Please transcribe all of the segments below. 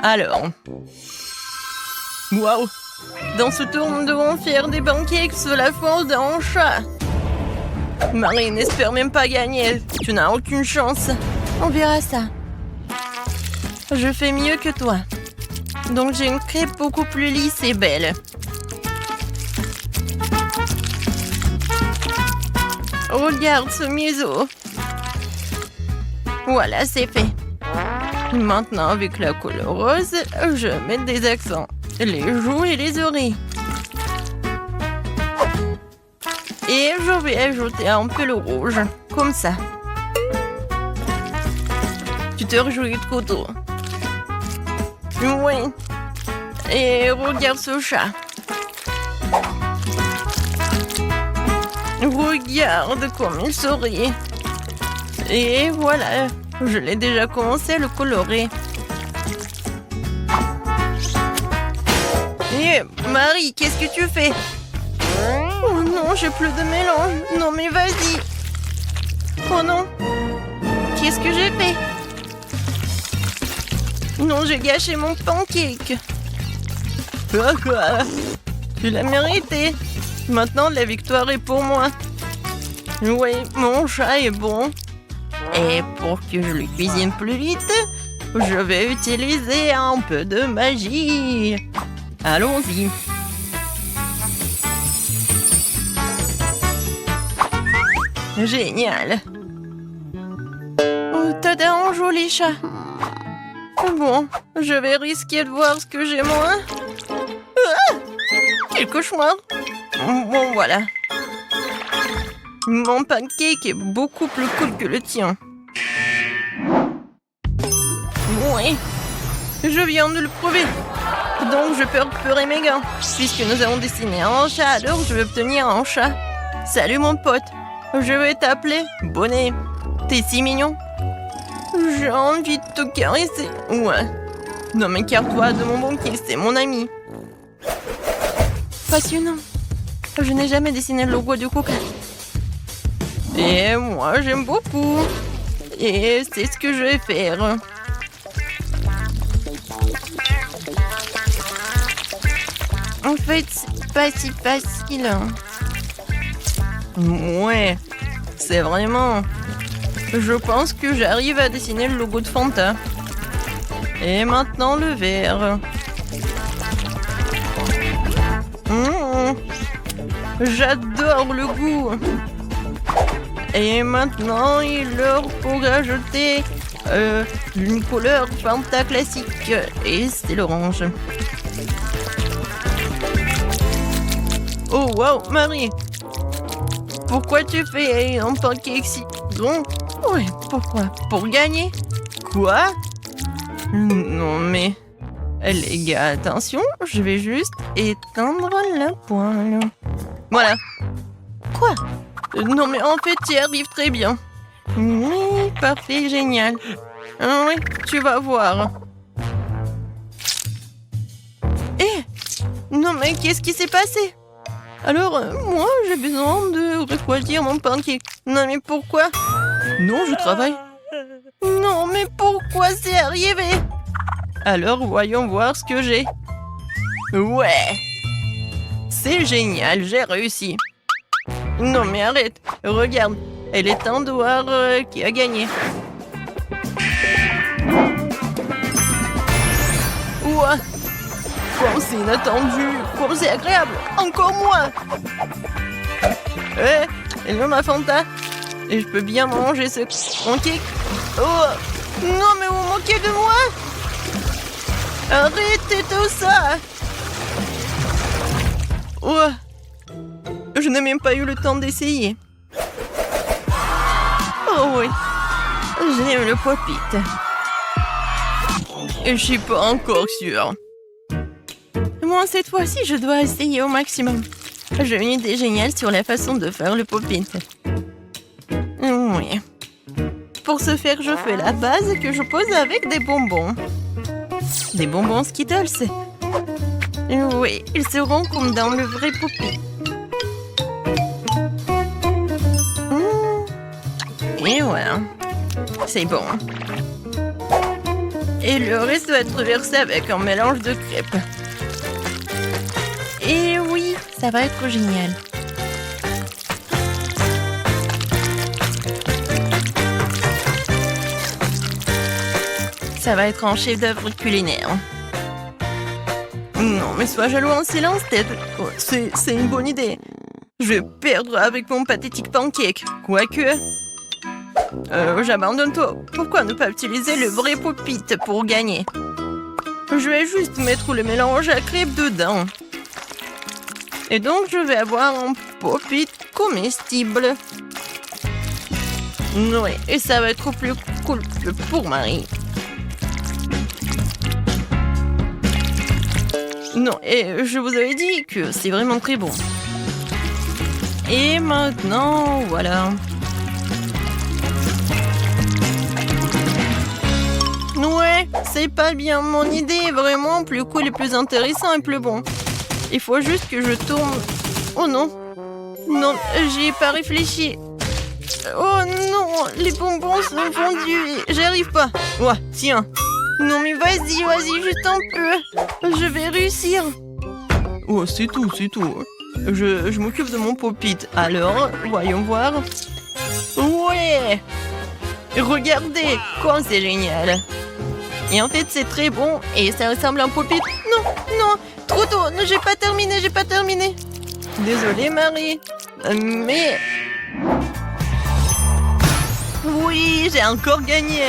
Alors. Waouh! Dans ce tour, nous devons faire des pancakes sous la force d'un chat. Marie n'espère même pas gagner. Tu n'as aucune chance. On verra ça. Je fais mieux que toi. Donc j'ai une crêpe beaucoup plus lisse et belle. Regarde ce museau. Voilà, c'est fait. Maintenant, avec la couleur rose, je vais mettre des accents. Les joues et les oreilles. Et je vais ajouter un peu le rouge. Comme ça. Tu te réjouis de couteau. Oui. Et regarde ce chat. Regarde comme il sourit. Et voilà, je l'ai déjà commencé à le colorer. Et Marie, qu'est-ce que tu fais? Oh non, j'ai plus de mélange. Non mais vas-y. Oh non. Qu'est-ce que j'ai fait? Non, j'ai gâché mon pancake. Quoi? Tu l'as mérité. Maintenant, la victoire est pour moi. Oui, mon chat est bon. Et pour que je le cuisine plus vite, je vais utiliser un peu de magie. Allons-y. Génial. Oh, t'as un joli chat. Bon, je vais risquer de voir ce que j'ai moins. Ah, quel cauchemar. Bon, voilà. Mon pancake est beaucoup plus cool que le tien. Oui, je viens de le prouver. Donc je peux récupérer mes gains. Puisque nous avons dessiné un chat, alors je vais obtenir un chat. Salut mon pote. Je vais t'appeler Bonnet. T'es si mignon. J'ai envie de te caresser. Ouais. Non mais carre-toi de mon banquier, c'est mon ami. Passionnant. Je n'ai jamais dessiné le logo du Coca. Et moi j'aime beaucoup. Et c'est ce que je vais faire. En fait, c'est pas si facile. Ouais, c'est vraiment... Je pense que j'arrive à dessiner le logo de Fanta. Et maintenant le verre. J'adore le goût. Et maintenant, il est l'heure pour ajouter une couleur Fanta classique. Et c'est l'orange. Oh wow, Marie. Pourquoi tu fais un pancake si... Donc, ouais, pourquoi? Pour gagner? Quoi? Non mais... Les gars, attention, je vais juste éteindre la poêle. Voilà. Quoi? Non mais en fait, tu y arrives très bien. Oui, parfait, génial. Oui, tu vas voir. Eh! Non mais qu'est-ce qui s'est passé? Alors, moi, j'ai besoin de refroidir mon pancake. Non mais pourquoi? Non, je travaille. Non mais pourquoi c'est arrivé? Alors, voyons voir ce que j'ai. Ouais! C'est génial, j'ai réussi. Non mais arrête, regarde, elle est un doigt qui a gagné. Ouah! Comme c'est inattendu, comme c'est agréable, encore moins. Hello ma Fanta. Et je peux bien manger ce pancake. Oh! Non mais vous moquez de moi? Arrêtez tout ça! Oh! Je n'ai même pas eu le temps d'essayer. Oh oui, j'aime le pop-it. Et je suis pas encore sûre. Moi, cette fois-ci, je dois essayer au maximum. J'ai une idée géniale sur la façon de faire le pop-it. Oui. Pour ce faire, je fais la base que je pose avec des bonbons. Des bonbons Skittles. Oui, ils seront comme dans le vrai pop-it. Et voilà. C'est bon. Et le reste doit être versé avec un mélange de crêpes. Et oui, ça va être génial. Ça va être un chef-d'œuvre culinaire. Non, mais sois jaloux en silence, Ted. Oh, c'est une bonne idée. Je vais perdre avec mon pathétique pancake. Quoique... j'abandonne toi. Pourquoi ne pas utiliser le vrai pop-it pour gagner? Je vais juste mettre le mélange à crêpes dedans. Et donc, je vais avoir un pop-it comestible. Oui, et ça va être plus cool pour Marie. Non, et je vous avais dit que c'est vraiment très bon. Et maintenant, voilà. Ouais, c'est pas bien. Mon idée est vraiment plus cool et plus intéressant et plus bon. Il faut juste que je tourne... Oh non. Non, j'y ai pas réfléchi. Oh non, les bonbons sont fondus et j'y arrive pas. Ouais, tiens. Non mais vas-y, juste un peu. Je vais réussir. Oh, c'est tout. Je m'occupe de mon pop-it. Alors, voyons voir. Ouais. Regardez, comme c'est génial. Et en fait, c'est très bon et ça ressemble à un pop-it. Non, trop tôt. J'ai pas terminé. Désolée, Marie. Mais... Oui, j'ai encore gagné.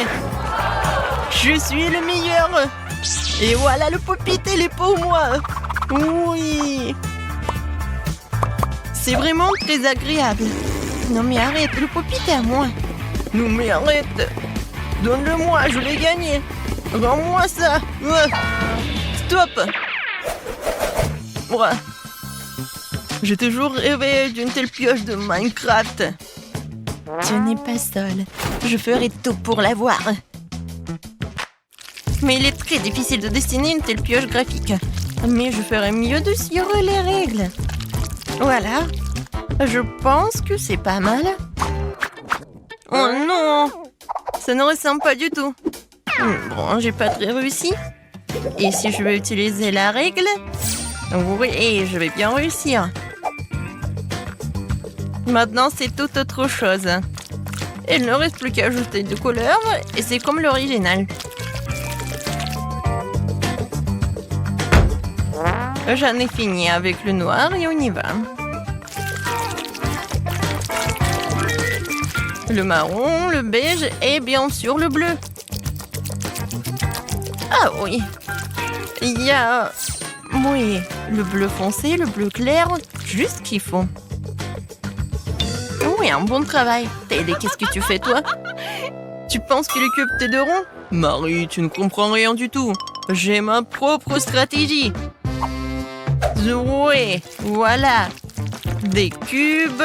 Je suis le meilleur. Et voilà, le pop-it, il est pour moi. Oui. C'est vraiment très agréable. Non mais arrête, le pop-it est à moi. Non mais arrête. Donne-le-moi, je l'ai gagné. Rends-moi ça. Stop. Ouais. J'ai toujours rêvé d'une telle pioche de Minecraft. Tu n'es pas seul. Je ferai tout pour l'avoir. Mais il est très difficile de dessiner une telle pioche graphique. Mais je ferais mieux de suivre les règles. Voilà. Je pense que c'est pas mal. Oh non! Ça ne ressemble pas du tout. Bon, j'ai pas très réussi. Et si je vais utiliser la règle? Oui, je vais bien réussir. Maintenant, c'est tout autre chose. Il ne reste plus qu'à ajouter de couleurs et c'est comme l'original. J'en ai fini avec le noir et on y va. Le marron, le beige et bien sûr le bleu. Ah oui. Il y a... Oui, le bleu foncé, le bleu clair, juste ce qu'il faut. Oui, un bon travail. Ted, qu'est-ce que tu fais toi? Tu penses que les cubes t'aideront? Marie, tu ne comprends rien du tout. J'ai ma propre stratégie. Oui, voilà. Des cubes.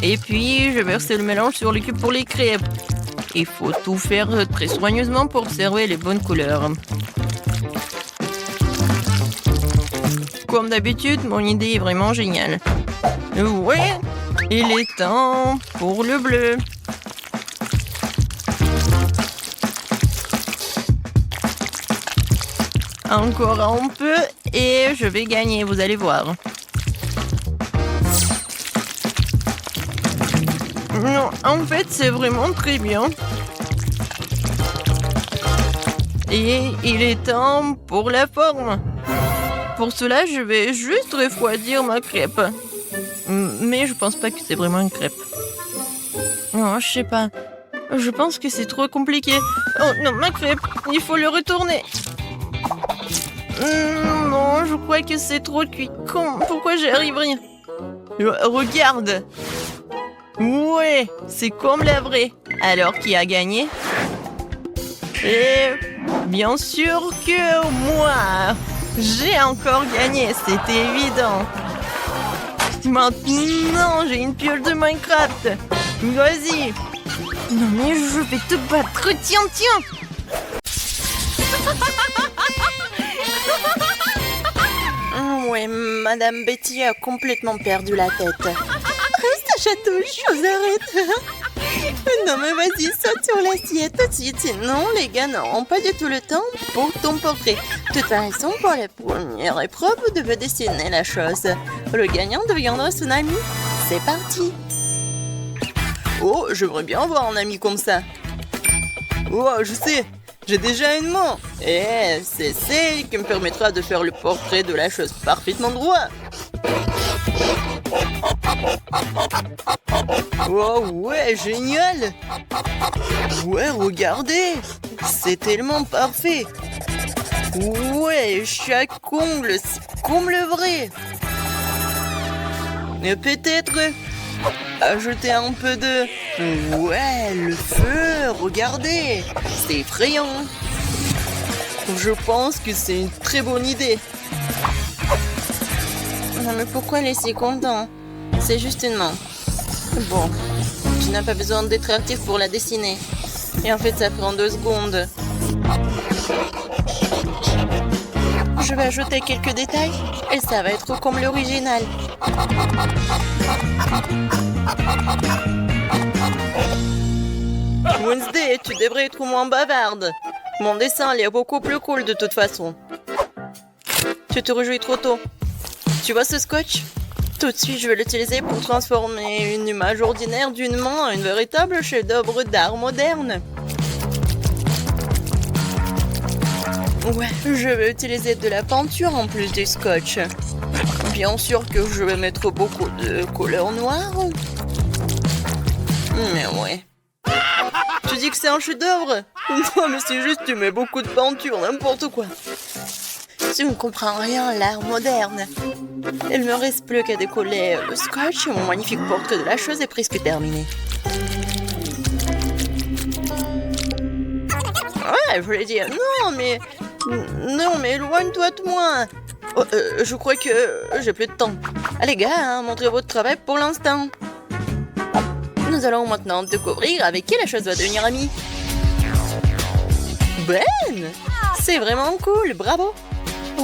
Et puis, je verse le mélange sur les cubes pour les crêpes. Il faut tout faire très soigneusement pour observer les bonnes couleurs. Comme d'habitude, mon idée est vraiment géniale. Ouais, il est temps pour le bleu. Encore un peu et je vais gagner, vous allez voir. Non, en fait, c'est vraiment très bien. Et il est temps pour la forme. Pour cela, je vais juste refroidir ma crêpe. Mais je pense pas que c'est vraiment une crêpe. Non, je sais pas. Je pense que c'est trop compliqué. Oh non, ma crêpe, il faut le retourner. Non, je crois que c'est trop cuit. Pourquoi j'y arrive rien? Regarde. Ouais, c'est comme la vraie. Alors, qui a gagné? Et bien sûr que moi. J'ai encore gagné, c'était évident. Maintenant, j'ai une pioche de Minecraft. Vas-y. Non mais je vais te battre. Tiens. Ouais, Madame Betty a complètement perdu la tête. Reste à château, je vous arrête. Non mais vas-y, saute sur l'assiette tout de suite. Sinon, les gars n'auront pas du tout le temps pour ton portrait. De toute façon, pour la première épreuve, vous devez dessiner la chose. Le gagnant deviendra son ami. C'est parti. Oh, j'aimerais bien avoir un ami comme ça. Oh, je sais, j'ai déjà une main. Et c'est celle qui me permettra de faire le portrait de la chose parfaitement droit. Oh ouais, génial. Ouais, regardez. C'est tellement parfait. Ouais, chaque ongle, c'est comme le vrai. Et peut-être ajouter un peu de... Ouais, le feu, regardez. C'est effrayant. Je pense que c'est une très bonne idée. Non mais pourquoi elle est si contente? C'est juste une main. Bon, tu n'as pas besoin d'être actif pour la dessiner. Et en fait, ça prend 2 secondes. Je vais ajouter quelques détails et ça va être comme l'original. Wednesday, tu devrais être moins bavarde. Mon dessin, il est beaucoup plus cool de toute façon. Tu te réjouis trop tôt. Tu vois ce scotch? Tout de suite, je vais l'utiliser pour transformer une image ordinaire d'une main en une véritable chef-d'œuvre d'art moderne. Ouais, je vais utiliser de la peinture en plus du scotch. Bien sûr que je vais mettre beaucoup de couleur noire. Mais ouais. Tu dis que c'est un chef-d'œuvre? Non, mais c'est juste tu mets beaucoup de peinture, n'importe quoi. Tu ne comprends rien à l'art moderne. Il ne me reste plus qu'à décoller le scotch et mon magnifique portrait de la chose est presque terminé. Ouais, je voulais dire, non, mais éloigne-toi de moi. Oh, je crois que j'ai plus de temps. Allez, gars, hein, montrez votre travail pour l'instant. Nous allons maintenant découvrir avec qui la chose va devenir amie. Ben, c'est vraiment cool, bravo.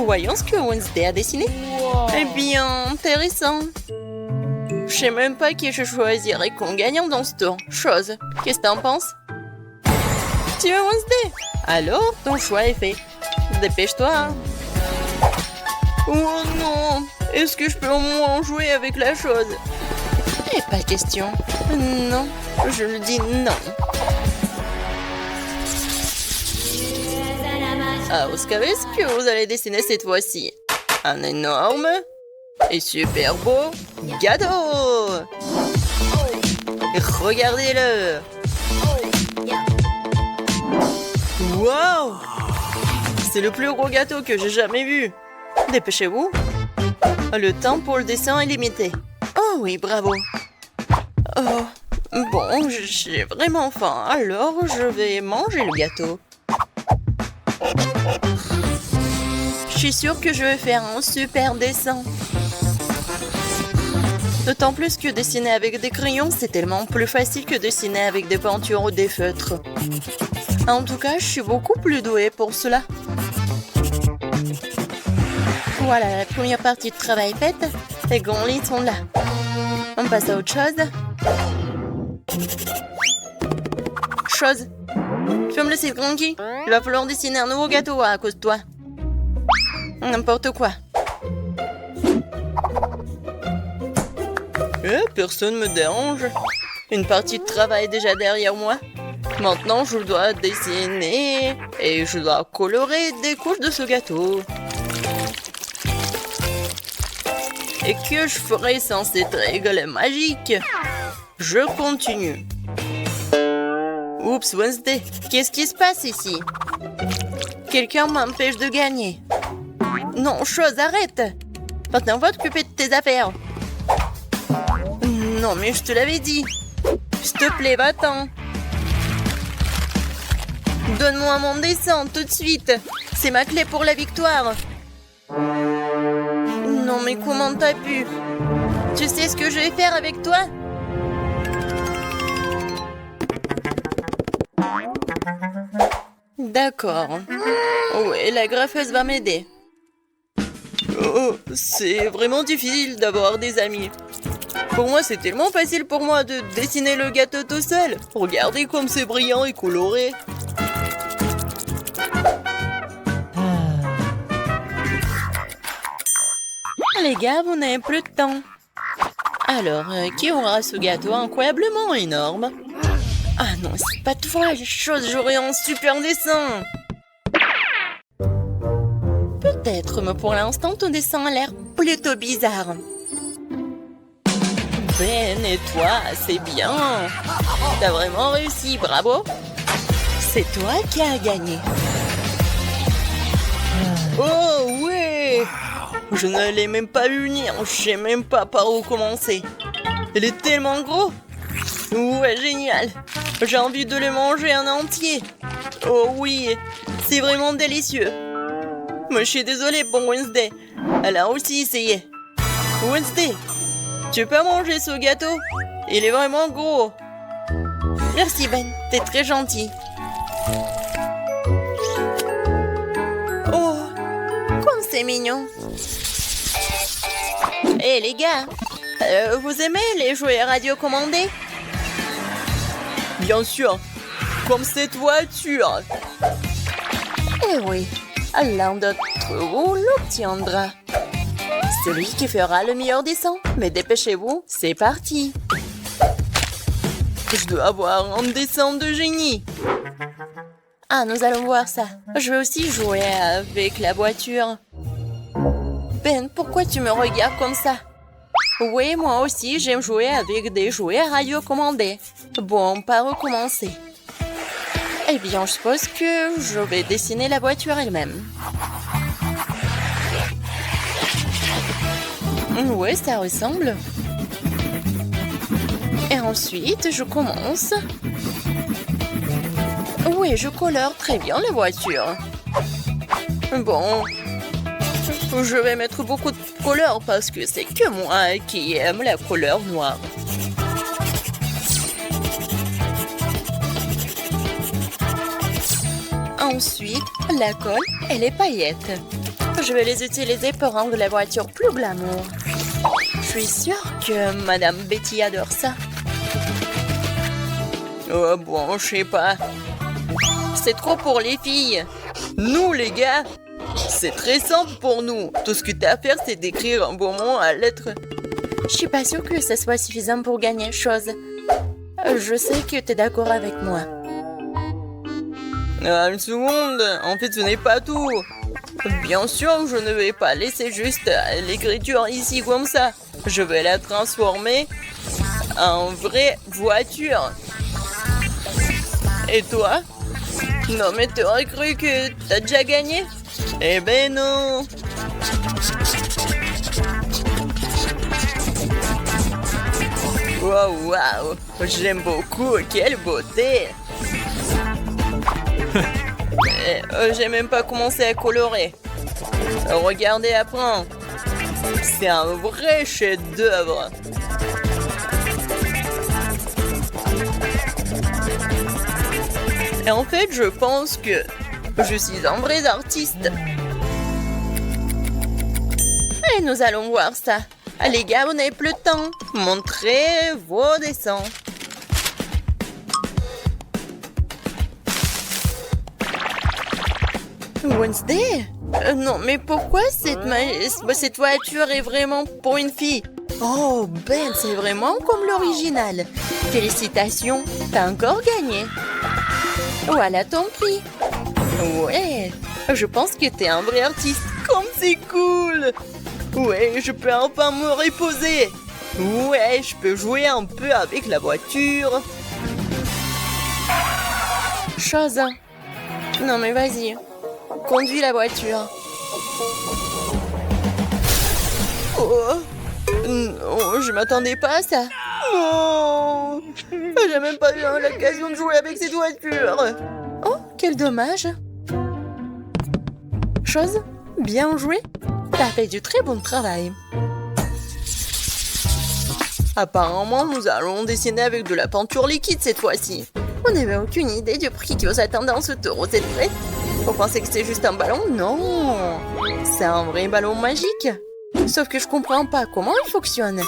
Voyons ce que Wednesday a dessiné. Wow. Eh bien, intéressant. Je sais même pas qui je choisirais comme gagnant dans ce tour. Chose, qu'est-ce que t'en penses? Tu veux Wednesday? Alors, ton choix est fait. Dépêche-toi. Hein. Oh non! Est-ce que je peux au moins jouer avec la chose? Eh, pas question. Non, je le dis non. Ah, vous savez ce que vous allez dessiner cette fois-ci? Un énorme et super beau gâteau! Regardez-le! Wow! C'est le plus gros gâteau que j'ai jamais vu! Dépêchez-vous! Le temps pour le dessin est limité. Oh oui, bravo! Oh, bon, j'ai vraiment faim, alors je vais manger le gâteau. Je suis sûre que je vais faire un super dessin. D'autant plus que dessiner avec des crayons, c'est tellement plus facile que dessiner avec des peintures ou des feutres. En tout cas, je suis beaucoup plus douée pour cela. Voilà, la première partie de travail faite. Les grands sont là. On passe à autre chose. Chose. Tu vas me laisser tranquille? Il va falloir dessiner un nouveau gâteau à cause de toi. N'importe quoi. Personne me dérange. Une partie de travail est déjà derrière moi. Maintenant, je dois dessiner et je dois colorer des couches de ce gâteau. Et que je ferai sans cette règle magique? Je continue. Oups, Wednesday, qu'est-ce qui se passe ici? Quelqu'un m'empêche de gagner. Non, chose, arrête! Maintenant, va t'occuper de tes affaires. Non, mais je te l'avais dit. S'il te plaît, va-t'en. Donne-moi mon dessin, tout de suite. C'est ma clé pour la victoire. Non, mais comment t'as pu? Tu sais ce que je vais faire avec toi? D'accord. Ouais, la graffeuse va m'aider. Oh, c'est vraiment difficile d'avoir des amis. Pour moi, c'est tellement facile pour moi de dessiner le gâteau tout seul. Regardez comme c'est brillant et coloré. Les gars, vous n'avez plus de temps. Alors, qui aura ce gâteau incroyablement énorme? Ah non, c'est pas toi, chose, j'aurais un super dessin. Peut-être, mais pour l'instant, ton dessin a l'air plutôt bizarre. Ben, et toi, c'est bien. T'as vraiment réussi, bravo. C'est toi qui as gagné. Oh, ouais. Je ne l'ai même pas vu venir, je sais même pas par où commencer. Il est tellement gros. Ouais, génial. J'ai envie de le manger en entier. Oh oui, c'est vraiment délicieux. Mais je suis désolée pour Wednesday. Elle a aussi essayé. Wednesday, tu peux manger ce gâteau? Il est vraiment gros. Merci Ben, t'es très gentil. Oh, comme c'est mignon. Hé les gars, vous aimez les jouets radiocommandés? Bien sûr, comme cette voiture. Eh oui, l'un d'entre vous l'obtiendra. Celui qui fera le meilleur dessin. Mais dépêchez-vous, c'est parti. Je dois avoir un dessin de génie. Ah, nous allons voir ça. Je vais aussi jouer avec la voiture. Ben, pourquoi tu me regardes comme ça? Oui, moi aussi, j'aime jouer avec des jouets radiocommandés. Bon, par où commencer? Eh bien, je suppose que je vais dessiner la voiture elle-même. Ouais, ça ressemble. Et ensuite, je commence. Oui, je colore très bien la voiture. Bon, je vais mettre beaucoup de couleurs parce que c'est que moi qui aime la couleur noire. Ensuite, la colle et les paillettes. Je vais les utiliser pour rendre la voiture plus glamour. Je suis sûre que Madame Betty adore ça. Oh bon, je sais pas. C'est trop pour les filles. Nous, les gars, c'est très simple pour nous. Tout ce que tu as à faire, c'est d'écrire un beau mot à lettre. Je suis pas sûre que ça soit suffisant pour gagner chose. Je sais que tu es d'accord avec moi. Une seconde, en fait, ce n'est pas tout. Bien sûr, je ne vais pas laisser juste l'écriture ici comme ça. Je vais la transformer en vraie voiture. Et toi? Non, mais t'aurais cru que t'as déjà gagné? Eh ben non! Waouh, waouh! J'aime beaucoup, quelle beauté! J'ai même pas commencé à colorer. Regardez après. C'est un vrai chef-d'œuvre. Et en fait, je pense que je suis un vrai artiste. Et nous allons voir ça. Les gars, vous n'avez plus de temps. Montrez vos dessins. Wednesday? Non, mais pourquoi cette voiture est vraiment pour une fille? Oh, Ben, c'est vraiment comme l'original. Félicitations, t'as encore gagné. Voilà ton prix. Ouais, je pense que t'es un vrai artiste. Comme c'est cool. Ouais, je peux enfin me reposer. Ouais, je peux jouer un peu avec la voiture. Chose. Non, mais vas-y. Conduis la voiture. Oh, non, je m'attendais pas à ça. Oh, j'ai même pas eu l'occasion de jouer avec cette voiture. Oh, quel dommage. Chose, bien joué. T'as fait du très bon travail. Apparemment, nous allons dessiner avec de la peinture liquide cette fois-ci. On n'avait aucune idée du prix qui vous attend dans ce taureau, c'est vrai? Vous pensez que c'est juste un ballon? Non! C'est un vrai ballon magique. Sauf que je comprends pas comment il fonctionne.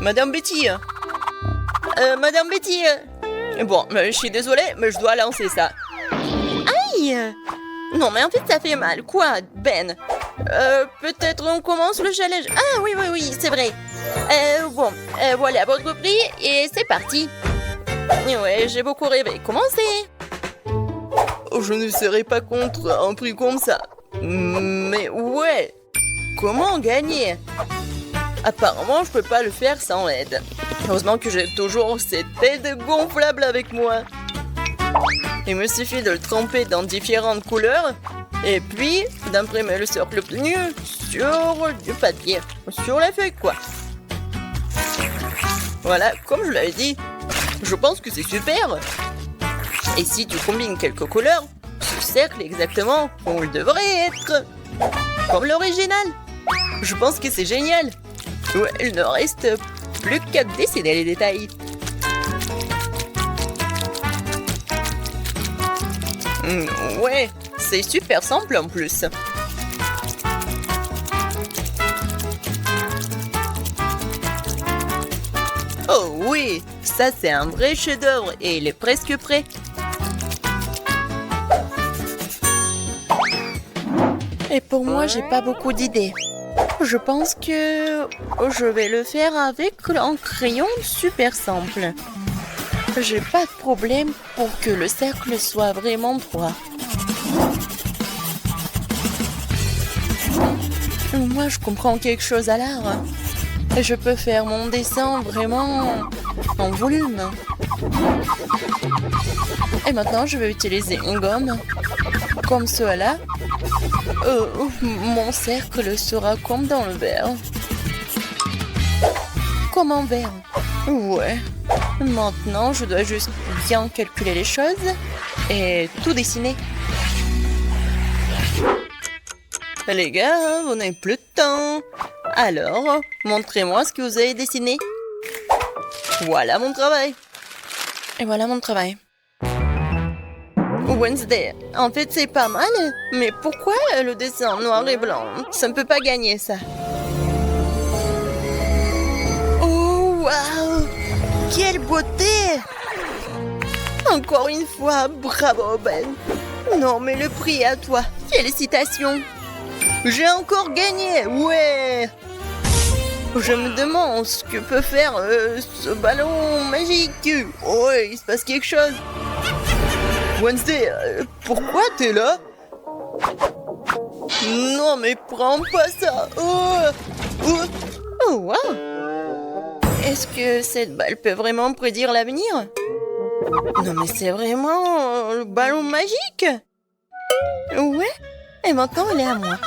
Madame Betty. Madame Betty. Bon, je suis désolée, mais je dois lancer ça. Aïe! Non, mais en fait, ça fait mal. Quoi, Ben? Peut-être on commence le challenge. Ah, oui, c'est vrai. Bon, voilà votre prix et c'est parti. Ouais, j'ai beaucoup rêvé. Commencez. Je ne serai pas contre un prix comme ça. Mais ouais, comment gagner? Apparemment, je peux pas le faire sans aide. Heureusement que j'ai toujours cette aide gonflable avec moi. Il me suffit de le tremper dans différentes couleurs et puis d'imprimer le cercle nu sur du papier, sur la feuille quoi. Voilà, comme je l'avais dit, je pense que c'est super. Et si tu combines quelques couleurs, ce cercle est exactement où il devrait être. Comme l'original. Je pense que c'est génial. Ouais, il ne reste plus qu'à dessiner les détails. Ouais, c'est super simple en plus. Oh oui, ça c'est un vrai chef-d'œuvre et il est presque prêt. Et pour moi, j'ai pas beaucoup d'idées. Je pense que je vais le faire avec un crayon super simple. J'ai pas de problème pour que le cercle soit vraiment droit. Moi, je comprends quelque chose à l'art. Je peux faire mon dessin vraiment en volume. Et maintenant, je vais utiliser une gomme comme cela. Mon cercle sera comme dans le verre. Comme un verre. Ouais. Maintenant, je dois juste bien calculer les choses et tout dessiner. Les gars, vous n'avez plus de temps. Alors, montrez-moi ce que vous avez dessiné. Voilà mon travail. Et voilà mon travail. Wednesday, en fait c'est pas mal, mais pourquoi le dessin en noir et blanc? Ça ne peut pas gagner ça. Oh waouh! Quelle beauté! Encore une fois, bravo Ben! Non mais le prix est à toi, félicitations! J'ai encore gagné, ouais! Je me demande ce que peut faire ce ballon magique. Oh, il se passe quelque chose. Wednesday, pourquoi t'es là? Non, mais prends pas ça. Oh, wow. Est-ce que cette balle peut vraiment prédire l'avenir? Non, mais c'est vraiment le ballon magique. Ouais, et maintenant elle est à moi.